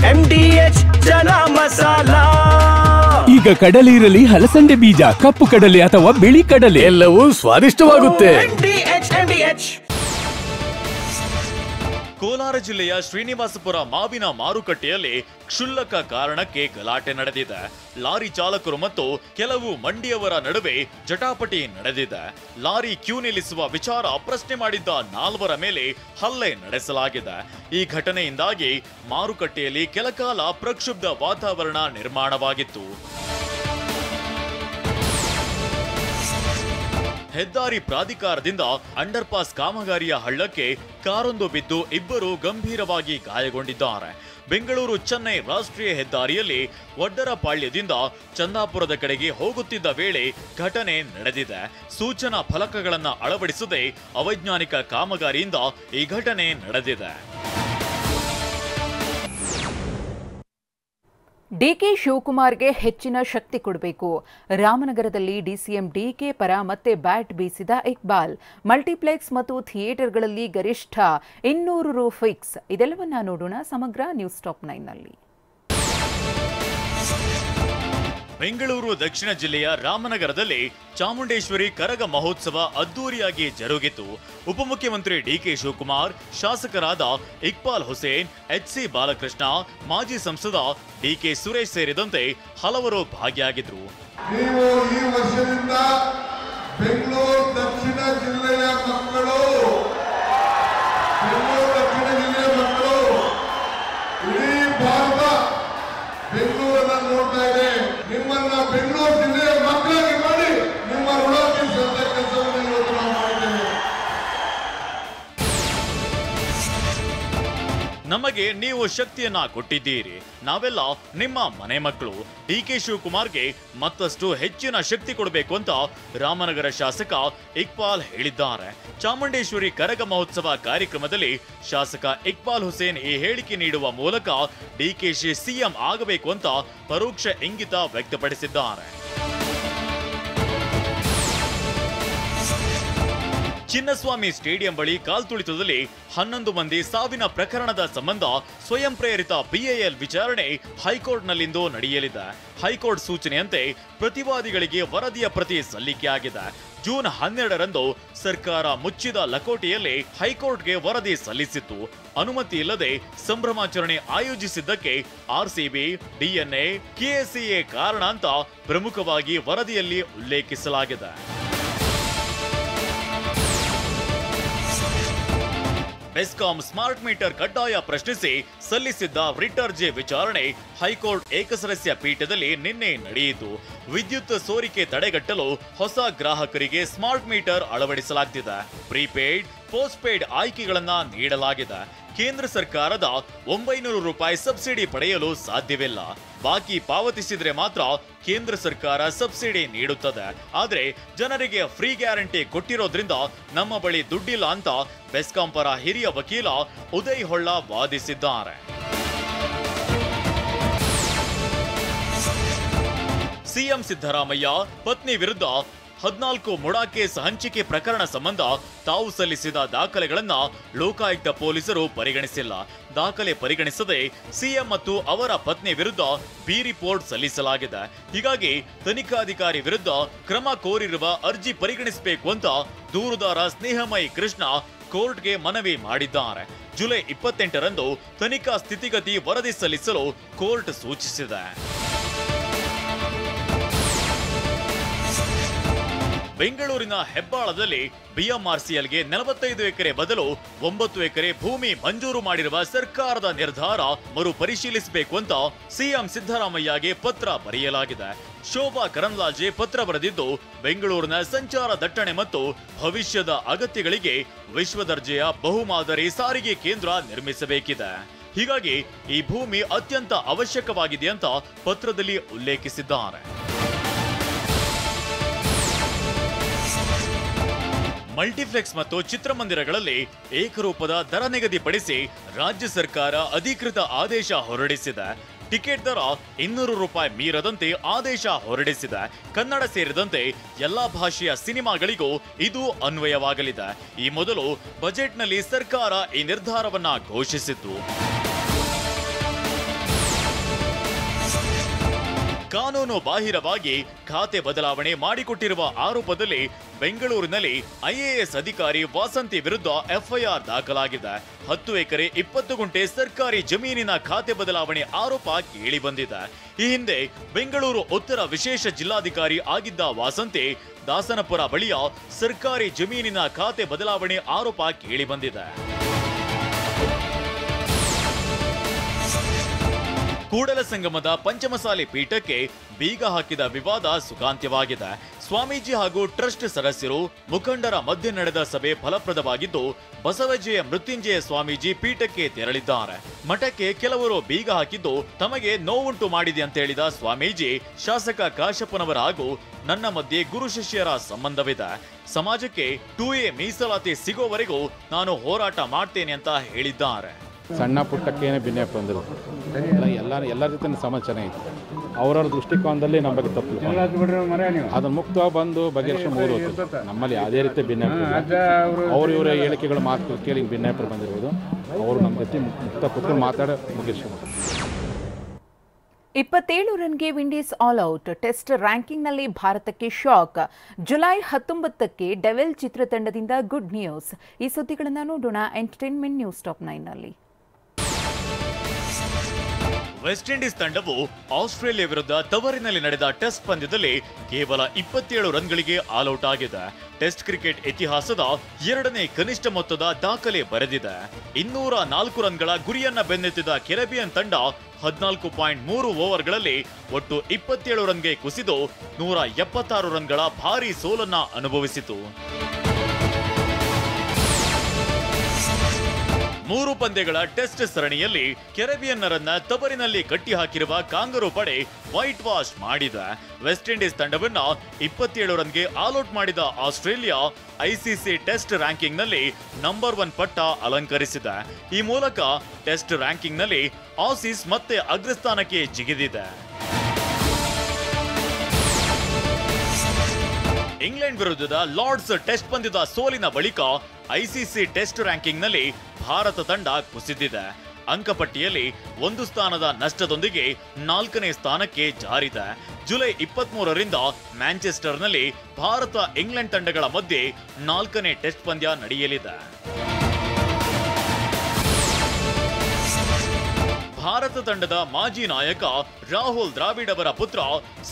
MDH ಜನ ಮಸಾಲಾ. ಈಗ ಕಡಲೆ ಇರಲಿ, ಹಲಸಂದೆ ಬೀಜ, ಕಪ್ಪು ಕಡಲೆ ಅಥವಾ ಬಿಳಿ ಕಡಲೆ, ಎಲ್ಲವೂ ಸ್ವಾದಿಷ್ಟವಾಗುತ್ತೆ. MDH. ಕೋಲಾರ ಜಿಲ್ಲೆಯ ಶ್ರೀನಿವಾಸಪುರ ಮಾವಿನ ಮಾರುಕಟ್ಟೆಯಲ್ಲಿ ಕ್ಷುಲ್ಲಕ ಕಾರಣಕ್ಕೆ ಗಲಾಟೆ ನಡೆದಿದೆ. ಲಾರಿ ಚಾಲಕರು ಮತ್ತು ಕೆಲವು ಮಂಡಿಯವರ ನಡುವೆ ಜಟಾಪಟಿ ನಡೆದಿದೆ. ಲಾರಿ ಕ್ಯೂ ನಿಲ್ಲಿಸುವ ವಿಚಾರ ಪ್ರಶ್ನೆ ಮಾಡಿದ್ದ 4 ಮೇಲೆ ಹಲ್ಲೆ ನಡೆಸಲಾಗಿದೆ. ಈ ಘಟನೆಯಿಂದಾಗಿ ಮಾರುಕಟ್ಟೆಯಲ್ಲಿ ಕೆಲಕಾಲ ಪ್ರಕ್ಷುಬ್ಧ ವಾತಾವರಣ ನಿರ್ಮಾಣವಾಗಿತ್ತು. ಹೆದ್ದಾರಿ ಪ್ರಾಧಿಕಾರದಿಂದ ಅಂಡರ್ ಪಾಸ್ ಕಾಮಗಾರಿಯ ಹಳ್ಳಕ್ಕೆ ಕಾರೊಂದು ಬಿದ್ದು 2 ಗಂಭೀರವಾಗಿ ಗಾಯಗೊಂಡಿದ್ದಾರೆ. ಬೆಂಗಳೂರು ಚೆನ್ನೈ ರಾಷ್ಟ್ರೀಯ ಹೆದ್ದಾರಿಯಲ್ಲಿ ವಡ್ಡರಪಾಳ್ಯದಿಂದ ಚಂದಾಪುರದ ಕಡೆಗೆ ಹೋಗುತ್ತಿದ್ದ ವೇಳೆ ಘಟನೆ ನಡೆದಿದೆ. ಸೂಚನಾ ಫಲಕಗಳನ್ನು ಅಳವಡಿಸದೆ ಅವೈಜ್ಞಾನಿಕ ಕಾಮಗಾರಿಯಿಂದ ಈ ಘಟನೆ ನಡೆದಿದೆ. ಡಿಕೆ ಶಿವಕುಮಾರ್ಗೆ ಹೆಚ್ಚಿನ ಶಕ್ತಿ ಕೊಡಬೇಕು. ರಾಮನಗರದಲ್ಲಿ ಡಿಸಿಎಂ ಡಿಕೆ ಪರ ಮತ್ತೆ ಬ್ಯಾಟ್ ಬೀಸಿದ ಇಕ್ಬಾಲ್. ಮಲ್ಟಿಪ್ಲೆಕ್ಸ್ ಮತ್ತು ಥಿಯೇಟರ್ಗಳಲ್ಲಿ ಗರಿಷ್ಠ 200 ರು ಫಿಕ್ಸ್. ಇದೆಲ್ಲವನ್ನ ನೋಡೋಣ ಸಮಗ್ರ ನ್ಯೂಸ್ ಟಾಪ್ 9ನಲ್ಲಿ. ಬೆಂಗಳೂರು ದಕ್ಷಿಣ ಜಿಲ್ಲೆಯ ರಾಮನಗರದಲ್ಲಿ ಚಾಮುಂಡೇಶ್ವರಿ ಕರಗ ಮಹೋತ್ಸವ ಅದ್ದೂರಿಯಾಗಿ ಜರುಗಿತು. ಉಪಮುಖ್ಯಮಂತ್ರಿ ಡಿಕೆ ಶಿವಕುಮಾರ್, ಶಾಸಕರಾದ ಇಕ್ಬಾಲ್ ಹುಸೇನ್, HC ಬಾಲಕೃಷ್ಣ, ಮಾಜಿ ಸಂಸದ ಡಿಕೆ ಸುರೇಶ್ ಸೇರಿದಂತೆ ಹಲವರು ಭಾಗಿಯಾಗಿದ್ರು. ನೀವು ಈ ವರ್ಷದಿಂದ ಬೆಂಗಳೂರು ದಕ್ಷಿಣ ಜಿಲ್ಲೆಯ ಮಕ್ಕಳು ಇಡೀ ಭಾರತ ಬೆಂಗಳೂರನ್ನ ನೋಡ್ತಾ ಇದೆ. ನಿಮ್ಮನ್ನ ಬೆಂಗಳೂರು ಜಿಲ್ಲೆಯ ಮಕ್ಕಳಿಗೆ ಮಾಡಿ ನಿಮ್ಮ ಋಣ ತೀರಿಸುವಂತ ಕೆಲಸವನ್ನು ಇವತ್ತು ನಾವು ಮಾಡಿದ್ದೇವೆ. ನಮಗೆ ನೀವು ಶಕ್ತಿಯನ್ನ ಕೊಟ್ಟಿದ್ದೀರಿ. ನಾವೆಲ್ಲ ನಿಮ್ಮ ಮನೆ ಮಕ್ಕಳು. ಡಿಕೆ ಶಿವಕುಮಾರ್ಗೆ ಮತ್ತಷ್ಟು ಹೆಚ್ಚಿನ ಶಕ್ತಿ ಕೊಡಬೇಕು ಅಂತ ರಾಮನಗರ ಶಾಸಕ ಇಕ್ಬಾಲ್ ಹೇಳಿದ್ದಾರೆ. ಚಾಮುಂಡೇಶ್ವರಿ ಕರಗ ಮಹೋತ್ಸವ ಕಾರ್ಯಕ್ರಮದಲ್ಲಿ ಶಾಸಕ ಇಕ್ಬಾಲ್ ಹುಸೇನ್ ಈ ಹೇಳಿಕೆ ನೀಡುವ ಮೂಲಕ ಡಿಕೆಶಿ ಸಿಎಂ ಆಗಬೇಕು ಅಂತ ಪರೋಕ್ಷ ಇಂಗಿತ ವ್ಯಕ್ತಪಡಿಸಿದ್ದಾರೆ. ಚಿನ್ನಸ್ವಾಮಿ ಸ್ಟೇಡಿಯಂ ಬಳಿ ಕಾಲ್ತುಳಿತದಲ್ಲಿ 11 ಮಂದಿ ಸಾವಿನ ಪ್ರಕರಣದ ಸಂಬಂಧ ಸ್ವಯಂ ಪ್ರೇರಿತ BIL ವಿಚಾರಣೆ ಹೈಕೋರ್ಟ್ನಲ್ಲಿಂದು ನಡೆಯಲಿದೆ. ಹೈಕೋರ್ಟ್ ಸೂಚನೆಯಂತೆ ಪ್ರತಿವಾದಿಗಳಿಗೆ ವರದಿಯ ಪ್ರತಿ ಸಲ್ಲಿಕೆಯಾಗಿದೆ. ಜೂನ್ 12ರಂದು ಸರ್ಕಾರ ಮುಚ್ಚಿದ ಲಕೋಟೆಯಲ್ಲಿ ಹೈಕೋರ್ಟ್ಗೆ ವರದಿ ಸಲ್ಲಿಸಿತ್ತು. ಅನುಮತಿ ಇಲ್ಲದೆ ಸಂಭ್ರಮಾಚರಣೆ ಆಯೋಜಿಸಿದ್ದಕ್ಕೆ RCB, DNA, KSCA ಕಾರಣ ಅಂತ ಪ್ರಮುಖವಾಗಿ ವರದಿಯಲ್ಲಿ ಉಲ್ಲೇಖಿಸಲಾಗಿದೆ. ಬೆಸ್ಕಾಂ ಸ್ಮಾರ್ಟ್ ಮೀಟರ್ ಕಡ್ಡಾಯ ಪ್ರಶ್ನಿಸಿ ಸಲ್ಲಿಸಿದ್ದ ರಿಟ್ ಅರ್ಜಿ ವಿಚಾರಣೆ ಹೈಕೋರ್ಟ್ ಏಕಸದಸ್ಯ ಪೀಠದಲ್ಲಿ ನಿನ್ನೆ ನಡೆಯಿತು. ವಿದ್ಯುತ್ ಸೋರಿಕೆ ತಡೆಗಟ್ಟಲು ಹೊಸ ಗ್ರಾಹಕರಿಗೆ ಸ್ಮಾರ್ಟ್ ಮೀಟರ್ ಅಳವಡಿಸಲಾಗುತ್ತಿದೆ. ಪ್ರೀಪೇಯ್ಡ್, ಪೋಸ್ಟ್ಪೇಯ್ಡ್ ಆಯ್ಕೆಗಳನ್ನ ನೀಡಲಾಗಿದೆ. ಕೇಂದ್ರ ಸರ್ಕಾರದ 900 ರೂಪಾಯಿ ಸಬ್ಸಿಡಿ ಪಡೆಯಲು ಸಾಧ್ಯವಿಲ್ಲ. ಬಾಕಿ ಪಾವತಿಸಿದ್ರೆ ಮಾತ್ರ ಕೇಂದ್ರ ಸರ್ಕಾರ ಸಬ್ಸಿಡಿ ನೀಡುತ್ತದೆ. ಆದ್ರೆ ಜನರಿಗೆ ಫ್ರೀ ಗ್ಯಾರಂಟಿ ಕೊಟ್ಟಿರೋದ್ರಿಂದ ನಮ್ಮ ಬಳಿ ದುಡ್ಡಿಲ್ಲ ಅಂತ ಬೆಸ್ಕಾಂ ಪರ ಹಿರಿಯ ವಕೀಲ ಉದಯ್ ಹೊಳ್ಳ ವಾದಿಸಿದ್ದಾರೆ. ಸಿಎಂ ಸಿದ್ದರಾಮಯ್ಯ ಪತ್ನಿ ವಿರುದ್ಧ 14 ಮುಡಾ ಕೇಸ್ ಹಂಚಿಕೆ ಪ್ರಕರಣ ಸಂಬಂಧ ತಾವು ಸಲ್ಲಿಸಿದ ದಾಖಲೆಗಳನ್ನ ಲೋಕಾಯುಕ್ತ ಪೊಲೀಸರು ಪರಿಗಣಿಸಿಲ್ಲ. ದಾಖಲೆ ಪರಿಗಣಿಸದೆ ಸಿಎಂ ಮತ್ತು ಅವರ ಪತ್ನಿ ವಿರುದ್ಧ ಬಿ ರಿಪೋರ್ಟ್ ಸಲ್ಲಿಸಲಾಗಿದೆ. ಹೀಗಾಗಿ ತನಿಖಾಧಿಕಾರಿ ವಿರುದ್ಧ ಕ್ರಮ ಕೋರಿರುವ ಅರ್ಜಿ ಪರಿಗಣಿಸಬೇಕು ಅಂತ ದೂರುದಾರ ಸ್ನೇಹಮಯಿ ಕೃಷ್ಣ ಕೋರ್ಟ್ಗೆ ಮನವಿ ಮಾಡಿದ್ದಾರೆ. ಜುಲೈ 28ರಂದು ತನಿಖಾ ಸ್ಥಿತಿಗತಿ ವರದಿ ಸಲ್ಲಿಸಲು ಕೋರ್ಟ್ ಸೂಚಿಸಿದೆ. ಬೆಂಗಳೂರಿನ ಹೆಬ್ಬಾಳದಲ್ಲಿ BMRCLಗೆ 45 ಎಕರೆ ಬದಲು 9 ಎಕರೆ ಭೂಮಿ ಮಂಜೂರು ಮಾಡಿರುವ ಸರ್ಕಾರದ ನಿರ್ಧಾರ ಮರುಪರಿಶೀಲಿಸಬೇಕು ಅಂತ ಸಿಎಂ ಸಿದ್ದರಾಮಯ್ಯಗೆ ಪತ್ರ ಬರೆಯಲಾಗಿದೆ. ಶೋಭಾ ಕರಂದ್ಲಾಜೆ ಪತ್ರ ಬರೆದಿದ್ದು, ಬೆಂಗಳೂರಿನ ಸಂಚಾರ ದಟ್ಟಣೆ ಮತ್ತು ಭವಿಷ್ಯದ ಅಗತ್ಯಗಳಿಗೆ ವಿಶ್ವದರ್ಜೆಯ ಬಹುಮಾದರಿ ಸಾರಿಗೆ ಕೇಂದ್ರ ನಿರ್ಮಿಸಬೇಕಿದೆ. ಹೀಗಾಗಿ ಈ ಭೂಮಿ ಅತ್ಯಂತ ಅವಶ್ಯಕವಾಗಿದೆ ಅಂತ ಪತ್ರದಲ್ಲಿ ಉಲ್ಲೇಖಿಸಿದ್ದಾರೆ. ಮಲ್ಟಿಪ್ಲೆಕ್ಸ್ ಮತ್ತು ಚಿತ್ರಮಂದಿರಗಳಲ್ಲಿ ಏಕರೂಪದ ದರ ನಿಗದಿಪಡಿಸಿ ರಾಜ್ಯ ಸರ್ಕಾರ ಅಧಿಕೃತ ಆದೇಶ ಹೊರಡಿಸಿದೆ. ಟಿಕೆಟ್ ದರ 200 ರೂಪಾಯಿ ಮೀರದಂತೆ ಆದೇಶ ಹೊರಡಿಸಿದೆ. ಕನ್ನಡ ಸೇರಿದಂತೆ ಎಲ್ಲಾ ಭಾಷೆಯ ಸಿನಿಮಾಗಳಿಗೂ ಇದು ಅನ್ವಯವಾಗಲಿದೆ. ಈ ಮೊದಲು ಬಜೆಟ್ನಲ್ಲಿ ಸರ್ಕಾರ ಈ ನಿರ್ಧಾರವನ್ನ ಘೋಷಿಸಿತ್ತು. ಕಾನೂನು ಬಾಹಿರವಾಗಿ ಖಾತೆ ಬದಲಾವಣೆ ಮಾಡಿಕೊಟ್ಟಿರುವ ಆರೋಪದಲ್ಲಿ ಬೆಂಗಳೂರಿನಲ್ಲಿ ಐಎಎಸ್ ಅಧಿಕಾರಿ ವಾಸಂತಿ ವಿರುದ್ಧ ಎಫ್ಐಆರ್ ದಾಖಲಾಗಿದೆ. 10 ಎಕರೆ 20 ಗುಂಟೆ ಸರ್ಕಾರಿ ಜಮೀನಿನ ಖಾತೆ ಬದಲಾವಣೆ ಆರೋಪ ಕೇಳಿ ಬಂದಿದೆ. ಈ ಹಿಂದೆ ಬೆಂಗಳೂರು ಉತ್ತರ ವಿಶೇಷ ಜಿಲ್ಲಾಧಿಕಾರಿ ಆಗಿದ್ದ ವಾಸಂತಿ ದಾಸನಪುರ ಬಳಿಯ ಸರ್ಕಾರಿ ಜಮೀನಿನ ಖಾತೆ ಬದಲಾವಣೆ ಆರೋಪ ಕೇಳಿ ಬಂದಿದೆ. ಕೂಡಲಸಂಗಮದ ಪಂಚಮಸಾಲಿ ಪೀಠಕ್ಕೆ ಬೀಗ ಹಾಕಿದ ವಿವಾದ ಸುಖಾಂತ್ಯವಾಗಿದೆ. ಸ್ವಾಮೀಜಿ ಹಾಗೂ ಟ್ರಸ್ಟ್ ಸದಸ್ಯರು ಮುಖಂಡರ ಮಧ್ಯೆ ನಡೆದ ಸಭೆ ಫಲಪ್ರದವಾಗಿದ್ದು, ಬಸವಜಯ ಮೃತ್ಯುಂಜಯ ಸ್ವಾಮೀಜಿ ಪೀಠಕ್ಕೆ ತೆರಳಿದ್ದಾರೆ. ಮಠಕ್ಕೆ ಕೆಲವರು ಬೀಗ ಹಾಕಿದ್ದು ತಮಗೆ ನೋವುಂಟು ಮಾಡಿದೆ ಅಂತ ಹೇಳಿದ ಸ್ವಾಮೀಜಿ, ಶಾಸಕ ಕಾಶಪ್ಪನವರ ಹಾಗೂ ನನ್ನ ಮಧ್ಯೆ ಗುರು ಶಿಷ್ಯರ ಸಂಬಂಧವಿದೆ. ಸಮಾಜಕ್ಕೆ 2A ಮೀಸಲಾತಿ ಸಿಗೋವರೆಗೂ ನಾನು ಹೋರಾಟ ಮಾಡ್ತೇನೆ ಅಂತ ಹೇಳಿದ್ದಾರೆ. ಸಣ್ಣ ಪುಟ್ಟಕ್ಕೇನೆ ಭಿನ್ನಪ್ಪ ಬಂದರು. ಎಲ್ಲ ರೀತಿಯ ಸಮಾಚಾರ ಇತ್ತು. ಅವರವ್ರ ದೃಷ್ಟಿಕೋನದಲ್ಲಿ ನಮ್ಮ ಬಗ್ಗೆ ತಪ್ಪು ಅದನ್ನು ಮುಕ್ತವಾಗಿ ಬಂದು ಬಗೆಹರಿಸಿ ನಮ್ಮಲ್ಲಿ ಯಾವುದೇ ರೀತಿ ಭಿನ್ನಾಭಿಪ್ರಾಯ ಅವರು ಇವರ ಹೇಳಿಕೆಗಳು ಮಾತು ಕೇಳಿ ಭಿನ್ನಾಭಿಪ್ರಾಯ ಬಂದಿರ್ಬೋದು. ಅವರು ನಮ್ಮ ಜೊತೆ ಮುಕ್ತ ಕೂತ್ಕೊಂಡು ಮಾತಾಡಿ ಮುಗಿಸ್ಬೋದು. 27 ರನ್ಗೆ ವಿಂಡೀಸ್ ಆಲ್ ಔಟ್. ಟೆಸ್ಟ್ ರ್ಯಾಂಕಿಂಗ್ನಲ್ಲಿ ಭಾರತಕ್ಕೆ ಶಾಕ್. ಜುಲೈ 19ಕ್ಕೆ ಡೆವಿಲ್ ಚಿತ್ರತಂಡದಿಂದ ಗುಡ್ ನ್ಯೂಸ್. ಈ ಸುದ್ದಿಗಳನ್ನು ನೋಡೋಣ ಎಂಟರ್ಟೈನ್ಮೆಂಟ್ ನ್ಯೂಸ್ ಟಾಪ್ 9ನಲ್ಲಿ. ವೆಸ್ಟ್ ಇಂಡೀಸ್ ತಂಡವು ಆಸ್ಟ್ರೇಲಿಯಾ ವಿರುದ್ಧ ತವರಿನಲ್ಲಿ ನಡೆದ ಟೆಸ್ಟ್ ಪಂದ್ಯದಲ್ಲಿ ಕೇವಲ 27 ರನ್ಗಳಿಗೆ ಆಲ್ಔಟ್ ಆಗಿದೆ. ಟೆಸ್ಟ್ ಕ್ರಿಕೆಟ್ ಇತಿಹಾಸದ 2ನೇ ಕನಿಷ್ಠ ಮೊತ್ತದ ದಾಖಲೆ ಬರೆದಿದೆ. 204 ರನ್ಗಳ ಗುರಿಯನ್ನ ಬೆನ್ನತ್ತಿದ ಕೆರೆಬಿಯನ್ ತಂಡ 14.3 ಓವರ್ಗಳಲ್ಲಿ ಒಟ್ಟು 27 ರನ್ಗೆ ಕುಸಿದು 176 ರನ್ಗಳ ಭಾರೀ ಸೋಲನ್ನ ಅನುಭವಿಸಿತು. 3 ಪಂದ್ಯಗಳ ಟೆಸ್ಟ್ ಸರಣಿಯಲ್ಲಿ ಕೆರೆಬಿಯನ್ನರನ್ನ ತವರಿನಲ್ಲಿ ಕಟ್ಟಿಹಾಕಿರುವ ಕಾಂಗರೂ ಪಡೆ ವೈಟ್ ವಾಶ್ ಮಾಡಿದೆ. ವೆಸ್ಟ್ ಇಂಡೀಸ್ ತಂಡವನ್ನ 27 ರನ್ಗೆ ಆಲ್ಔಟ್ ಮಾಡಿದ ಆಸ್ಟ್ರೇಲಿಯಾ ಐಸಿಸಿ ಟೆಸ್ಟ್ ರ್ಯಾಂಕಿಂಗ್ನಲ್ಲಿ ನಂಬರ್ 1 ಪಟ್ಟ ಅಲಂಕರಿಸಿದೆ. ಈ ಮೂಲಕ ಟೆಸ್ಟ್ ರ್ಯಾಂಕಿಂಗ್ನಲ್ಲಿ ಆಸೀಸ್ ಮತ್ತೆ ಅಗ್ರಸ್ಥಾನಕ್ಕೆ ಜಿಗಿದಿದೆ. ಇಂಗ್ಲೆಂಡ್ ವಿರುದ್ಧದ ಲಾರ್ಡ್ಸ್ ಟೆಸ್ಟ್ ಪಂದ್ಯದ ಸೋಲಿನ ಬಳಿಕ ಐಸಿಸಿ ಟೆಸ್ಟ್ ರ್ಯಾಂಕಿಂಗ್ನಲ್ಲಿ ಭಾರತ ತಂಡ ಕುಸಿದಿದೆ. ಅಂಕಪಟ್ಟಿಯಲ್ಲಿ 1 ಸ್ಥಾನದ ನಷ್ಟದೊಂದಿಗೆ 4ನೇ ಸ್ಥಾನಕ್ಕೆ ಜಾರಿದೆ. ಜುಲೈ 23ರಿಂದ ಮ್ಯಾಂಚೆಸ್ಟರ್ನಲ್ಲಿ ಭಾರತ ಇಂಗ್ಲೆಂಡ್ ತಂಡಗಳ ಮಧ್ಯೆ 4ನೇ ಟೆಸ್ಟ್ ಪಂದ್ಯ ನಡೆಯಲಿದೆ. ಭಾರತ ತಂಡದ ಮಾಜಿ ನಾಯಕ ರಾಹುಲ್ ದ್ರಾವಿಡ್ ಅವರ ಪುತ್ರ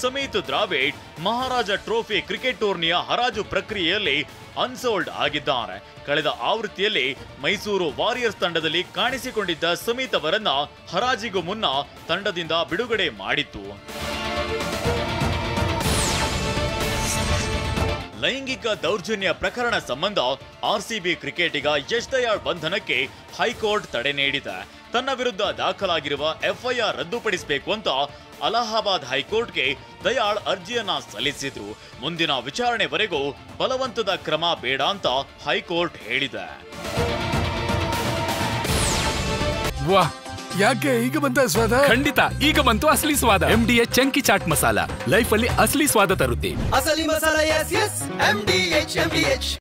ಸಮಿತ್ ದ್ರಾವಿಡ್ ಮಹಾರಾಜ ಟ್ರೋಫಿ ಕ್ರಿಕೆಟ್ ಟೂರ್ನಿಯ ಹರಾಜು ಪ್ರಕ್ರಿಯೆಯಲ್ಲಿ ಅನ್ಸೋಲ್ಡ್ ಆಗಿದ್ದಾರೆ. ಕಳೆದ ಆವೃತ್ತಿಯಲ್ಲಿ ಮೈಸೂರು ವಾರಿಯರ್ಸ್ ತಂಡದಲ್ಲಿ ಕಾಣಿಸಿಕೊಂಡಿದ್ದ ಸಮಿತ್ ಅವರನ್ನ ಹರಾಜಿಗೂ ಮುನ್ನ ತಂಡದಿಂದ ಬಿಡುಗಡೆ ಮಾಡಿತ್ತು. ಲೈಂಗಿಕ ದೌರ್ಜನ್ಯ ಪ್ರಕರಣ ಸಂಬಂಧ ಆರ್ಸಿಬಿ ಕ್ರಿಕೆಟಿಗ ಯಶ್ ದಯಾಳ್ ಬಂಧನಕ್ಕೆ ಹೈಕೋರ್ಟ್ ತಡೆ ನೀಡಿದೆ. ತನ್ನ ವಿರುದ್ಧ ದಾಖಲಾಗಿರುವ ಎಫ್ಐಆರ್ ರದ್ದುಪಡಿಸಬೇಕು ಅಂತ ಅಲಹಾಬಾದ್ ಹೈಕೋರ್ಟ್ಗೆ ದಯಾಳ್ ಅರ್ಜಿಯನ್ನ ಸಲ್ಲಿಸಿದ್ರು. ಮುಂದಿನ ವಿಚಾರಣೆವರೆಗೂ ಬಲವಂತದ ಕ್ರಮ ಬೇಡ ಅಂತ ಹೈಕೋರ್ಟ್ ಹೇಳಿದೆ. ವಾಹ್, ಯಾಕೆ ಈಗ ಬಂತ ಸ್ವಾದ? ಖಂಡಿತ ಈಗ ಬಂತು ಅಸಲಿ ಸ್ವಾದ. MDH chunky chaat masala life ಅಲ್ಲಿ ಅಸಲಿ ಸ್ವಾದ ತರುತ್ತೆ. ಅಸಲಿ ಮಸಾಲ, ಎಸ್ ಎಸ್ MDH.